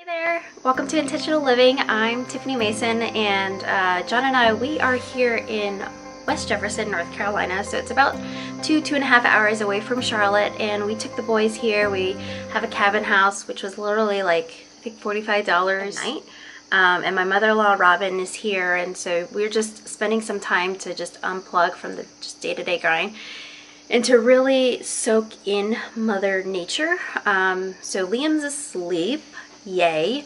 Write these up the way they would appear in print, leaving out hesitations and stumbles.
There, welcome to Intentional Living. I'm Tiffany Mason, and John and I, we are here in West Jefferson, North Carolina, so it's about 2.5 hours away from Charlotte, and we took the boys here. We have a cabin house, which was literally like, I think $45 a night, and my mother-in-law Robin is here, and so we're just spending some time to just unplug from the just day-to-day grind and to really soak in Mother Nature. So Liam's asleep. Yay.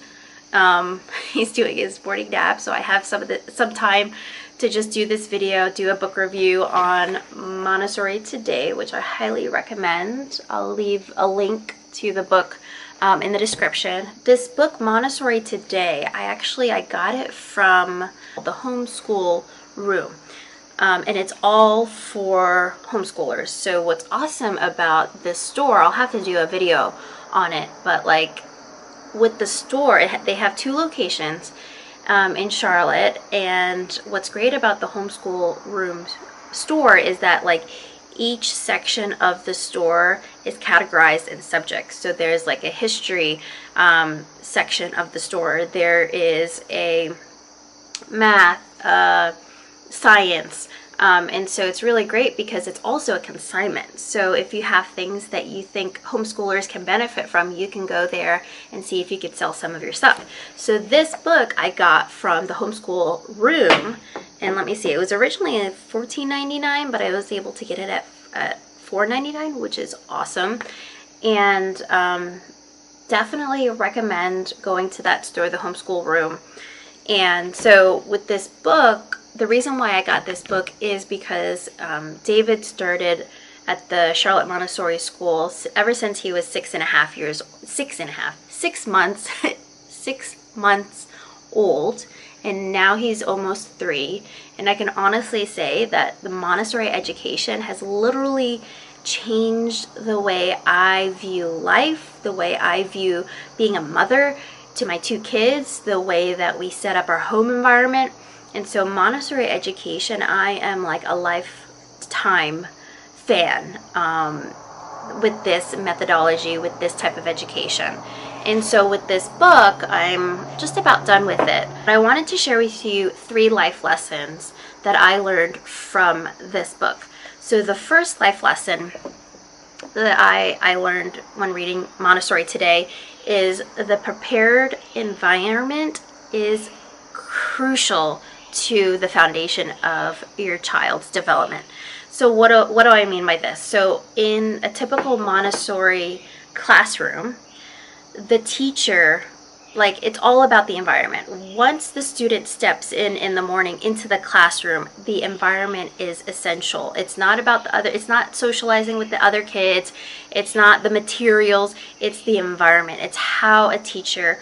He's doing his morning nap, so I have some time to just do this video, do a book review on Montessori Today, which I highly recommend. I'll leave a link to the book in the description. This book, Montessori Today, I got it from the Homeschool Room. And it's all for homeschoolers. So what's awesome about this store, I'll have to do a video on it, but like with the store, they have 2 locations in Charlotte, and what's great about the Homeschool Room store is that like each section of the store is categorized in subjects. So there's like a history section of the store, there is a math, science, and so it's really great because it's also a consignment. So if you have things that you think homeschoolers can benefit from, you can go there and see if you could sell some of your stuff. So this book I got from the Homeschool Room, and let me see, it was originally $14.99, but I was able to get it at $4.99, which is awesome. And definitely recommend going to that store, the Homeschool Room. And so with this book, the reason why I got this book is because David started at the Charlotte Montessori School ever since he was 6 months old, and now he's almost 3. And I can honestly say that the Montessori education has literally changed the way I view life, the way I view being a mother to my 2 kids, the way that we set up our home environment. And so Montessori education, I am like a lifetime fan with this methodology, with this type of education. And so with this book, I'm just about done with it. I wanted to share with you 3 life lessons that I learned from this book. So the first life lesson that I learned when reading Montessori Today is the prepared environment is crucial to the foundation of your child's development. So what do I mean by this? So in a typical Montessori classroom, the teacher, like, it's all about the environment. Once the student steps in the morning into the classroom, the environment is essential. It's not about it's not socializing with the other kids, it's not the materials, it's the environment. It's how a teacher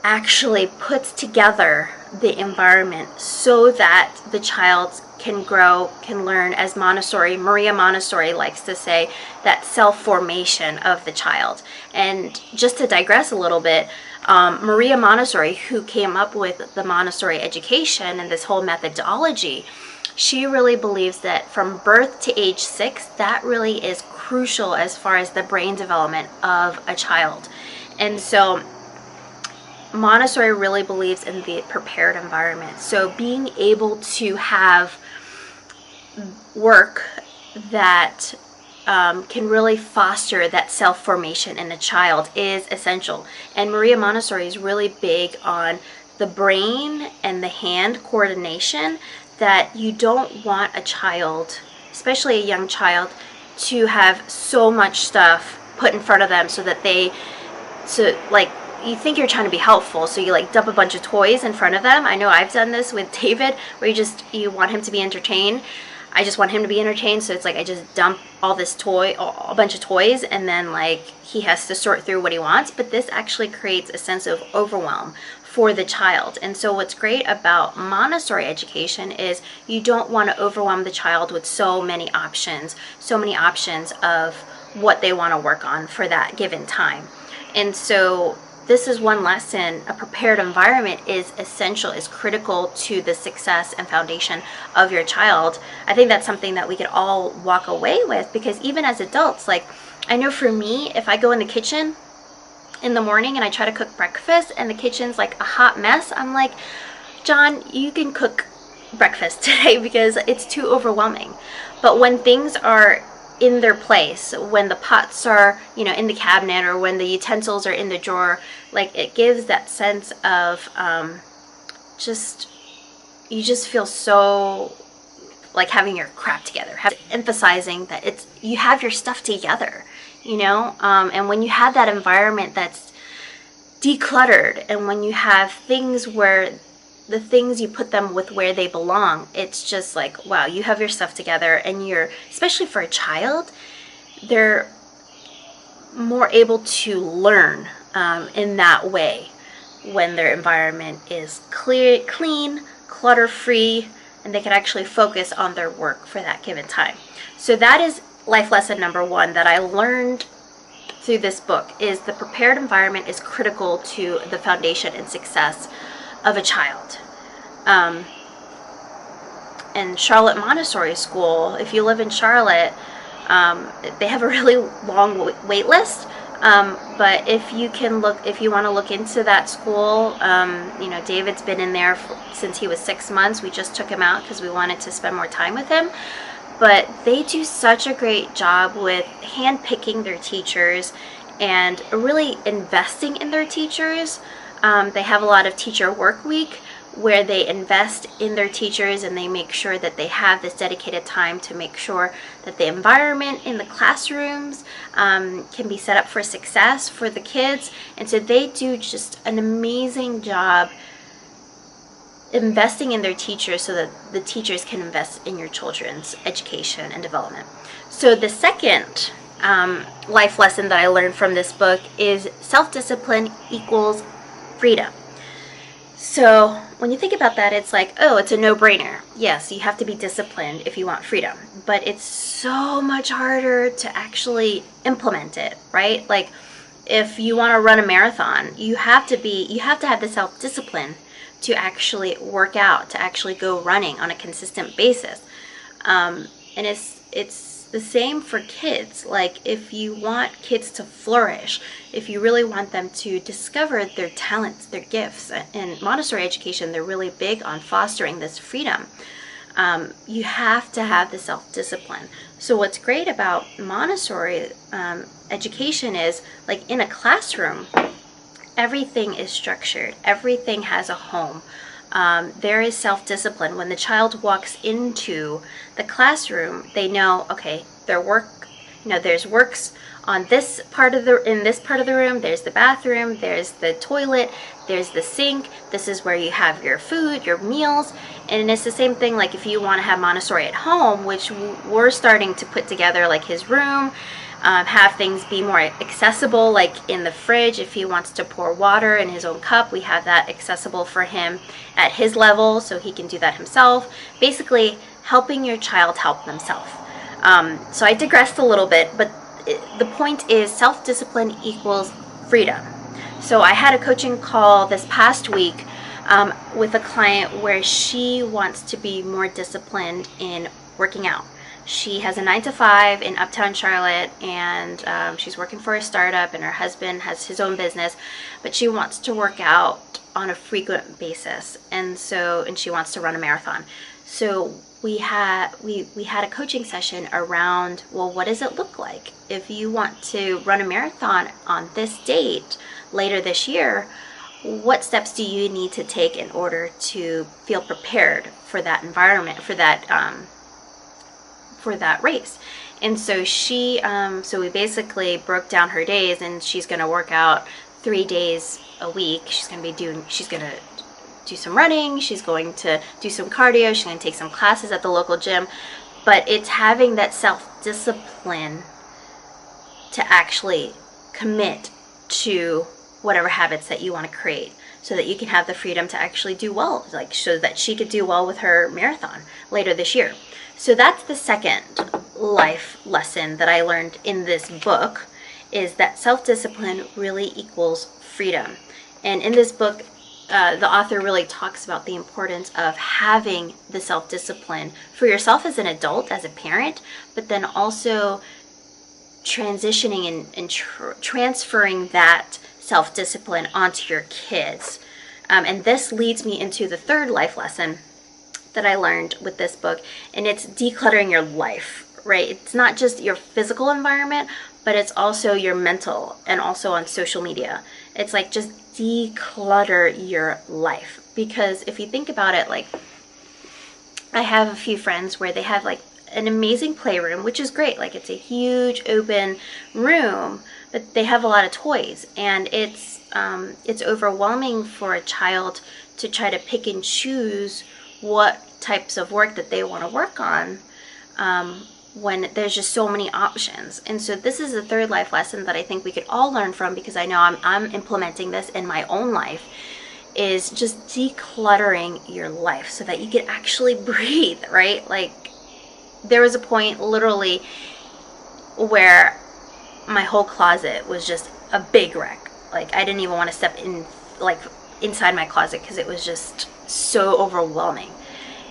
actually puts together the environment so that the child can grow, can learn, as Maria Montessori likes to say, that self-formation of the child. And just to digress a little bit, Maria Montessori, who came up with the Montessori education and this whole methodology, she really believes that from birth to age 6, that really is crucial as far as the brain development of a child. And so Montessori really believes in the prepared environment. So being able to have work that can really foster that self-formation in a child is essential. And Maria Montessori is really big on the brain and the hand coordination, that you don't want a child, especially a young child, to have so much stuff put in front of them so that you think you're trying to be helpful, so you like dump a bunch of toys in front of them. I know I've done this with David, where you want him to be entertained. I just want him to be entertained, so it's like I just dump a bunch of toys, and then like he has to sort through what he wants. But this actually creates a sense of overwhelm for the child. And so what's great about Montessori education is you don't want to overwhelm the child with so many options of what they want to work on for that given time. And so this is one lesson. A prepared environment is essential, is critical to the success and foundation of your child. I think that's something that we could all walk away with, because even as adults, like, I know for me, if I go in the kitchen in the morning and I try to cook breakfast and the kitchen's like a hot mess, I'm like, John, you can cook breakfast today because it's too overwhelming. But when things are in their place, when the pots are, in the cabinet, or when the utensils are in the drawer, like, it gives that sense of you just feel so like having your crap together, emphasizing that you have your stuff together, and when you have that environment that's decluttered, and when you have things where the things you put them with where they belong, it's just like, wow, you have your stuff together. And especially for a child, they're more able to learn in that way when their environment is clean, clutter-free, and they can actually focus on their work for that given time. So that is life lesson number 1 that I learned through this book, is the prepared environment is critical to the foundation and success of a child. And Charlotte Montessori School, if you live in Charlotte, they have a really long wait list. But if you want to look into that school, David's been in there since he was 6 months. We just took him out because we wanted to spend more time with him. But they do such a great job with handpicking their teachers and really investing in their teachers. They have a lot of teacher work week where they invest in their teachers, and they make sure that they have this dedicated time to make sure that the environment in the classrooms can be set up for success for the kids. And so they do just an amazing job investing in their teachers so that the teachers can invest in your children's education and development. So the second life lesson that I learned from this book is self-discipline equals freedom. So when you think about that, it's like, oh, it's a no-brainer. Yes, you have to be disciplined if you want freedom, but it's so much harder to actually implement it, right? Like, if you want to run a marathon, you have to have the self-discipline to actually work out, to actually go running on a consistent basis. And it's the same for kids. Like, if you want kids to flourish, if you really want them to discover their talents, their gifts, in Montessori education, they're really big on fostering this freedom. You have to have the self-discipline. So what's great about Montessori education is, like, in a classroom, everything is structured. Everything has a home. There is self-discipline. When the child walks into the classroom, they know, okay, there's works on in this part of the room, there's the bathroom, there's the toilet, there's the sink, this is where you have your food, your meals. And it's the same thing, like, if you want to have Montessori at home, which we're starting to put together, like his room, have things be more accessible, like in the fridge. If he wants to pour water in his own cup, we have that accessible for him at his level, so he can do that himself. Basically, helping your child help themselves. So I digressed a little bit, but the point is self-discipline equals freedom. So I had a coaching call this past week with a client where she wants to be more disciplined in working out. She has a 9-to-5 in Uptown Charlotte, and she's working for a startup, and her husband has his own business, but she wants to work out on a frequent basis, and she wants to run a marathon. So we had a coaching session around, well, what does it look like if you want to run a marathon on this date later this year? What steps do you need to take in order to feel prepared for that environment, for that race? And so we basically broke down her days, and she's going to work out 3 days a week. She's going to do some running, she's going to do some cardio, she's going to take some classes at the local gym. But it's having that self-discipline to actually commit to whatever habits that you want to create, so that you can have the freedom to actually do well, like, so that she could do well with her marathon later this year. So that's the second life lesson that I learned in this book, is that self-discipline really equals freedom. And in this book, the author really talks about the importance of having the self-discipline for yourself as an adult, as a parent, but then also transitioning and transferring that self-discipline onto your kids. And this leads me into the third life lesson that I learned with this book, and it's decluttering your life, right? It's not just your physical environment, but it's also your mental and also on social media. It's like just declutter your life. Because if you think about it, like I have a few friends where they have like an amazing playroom, which is great. Like it's a huge open room, but they have a lot of toys, and it's overwhelming for a child to try to pick and choose what types of work that they want to work on when there's just so many options. And so this is the third life lesson that I think we could all learn from, because I know I'm implementing this in my own life, is just decluttering your life so that you can actually breathe, right? Like there was a point literally where my whole closet was just a big wreck. Like I didn't even want to step in, like inside my closet, because it was just so overwhelming.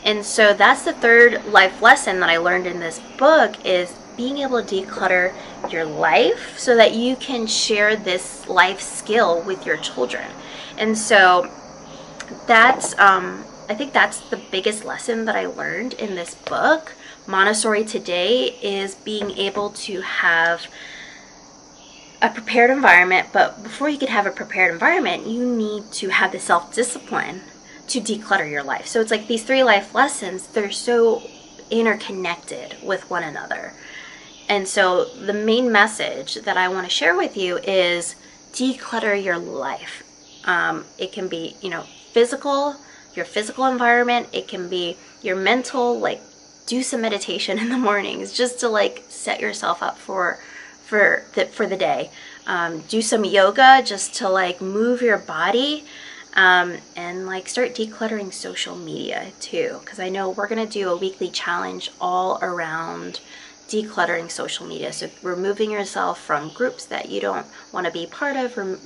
And so that's the third life lesson that I learned in this book, is being able to declutter your life so that you can share this life skill with your children. And so that's I think that's the biggest lesson that I learned in this book. Montessori today is being able to have a prepared environment, but before you could have a prepared environment, you need to have the self-discipline to declutter your life. So it's like these three life lessons, they're so interconnected with one another. And so the main message that I want to share with you is declutter your life. It can be, physical, your physical environment. It can be your mental, like do some meditation in the mornings just to like set yourself up for the day. Do some yoga just to like move your body. And like start decluttering social media too, because I know we're going to do a weekly challenge all around decluttering social media. So removing yourself from groups that you don't want to be part of, or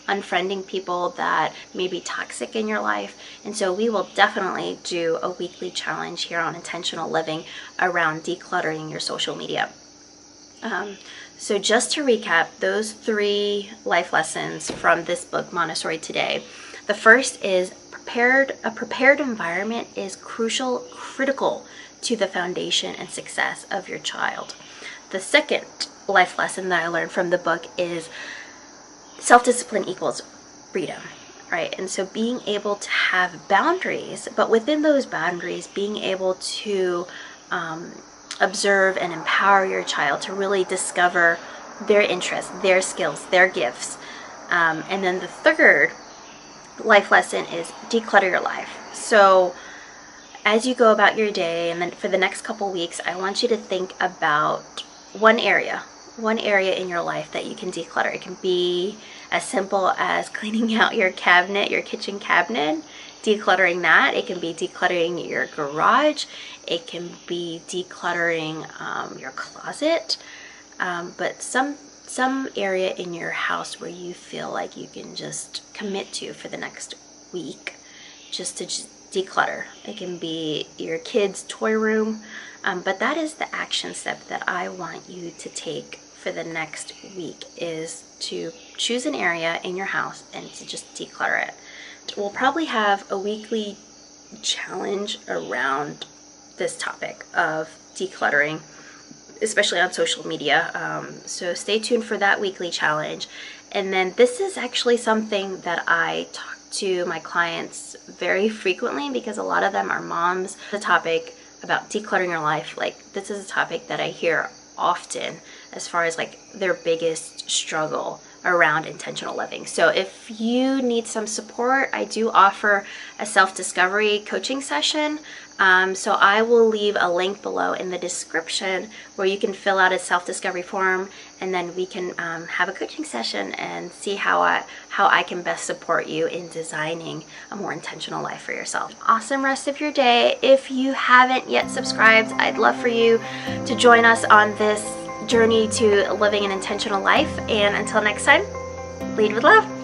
unfriending people that may be toxic in your life. And so we will definitely do a weekly challenge here on Intentional Living around decluttering your social media. So just to recap, those three life lessons from this book, Montessori Today. The first is a prepared environment is critical to the foundation and success of your child. The second life lesson that I learned from the book is self-discipline equals freedom, right? And so being able to have boundaries, but within those boundaries, being able to observe and empower your child to really discover their interests, their skills, their gifts. And then the third life lesson is declutter your life. So as you go about your day, and then for the next couple weeks, I want you to think about one area in your life that you can declutter. It can be as simple as cleaning out your cabinet, your kitchen cabinet, decluttering that. It can be decluttering your garage. It can be decluttering your closet. But some area in your house where you feel like you can just commit to for the next week, just to declutter. It can be your kids' toy room, but that is the action step that I want you to take for the next week, is to choose an area in your house and to just declutter it. We'll probably have a weekly challenge around this topic of decluttering, especially on social media. So stay tuned for that weekly challenge. And then this is actually something that I talk to my clients very frequently, because a lot of them are moms. The topic about decluttering your life, like this is a topic that I hear often as far as like their biggest struggle around intentional living. So if you need some support, I do offer a self-discovery coaching session. So I will leave a link below in the description where you can fill out a self-discovery form, and then we can have a coaching session and see how I can best support you in designing a more intentional life for yourself. Awesome rest of your day. If you haven't yet subscribed, I'd love for you to join us on this journey to living an intentional life. And until next time, lead with love.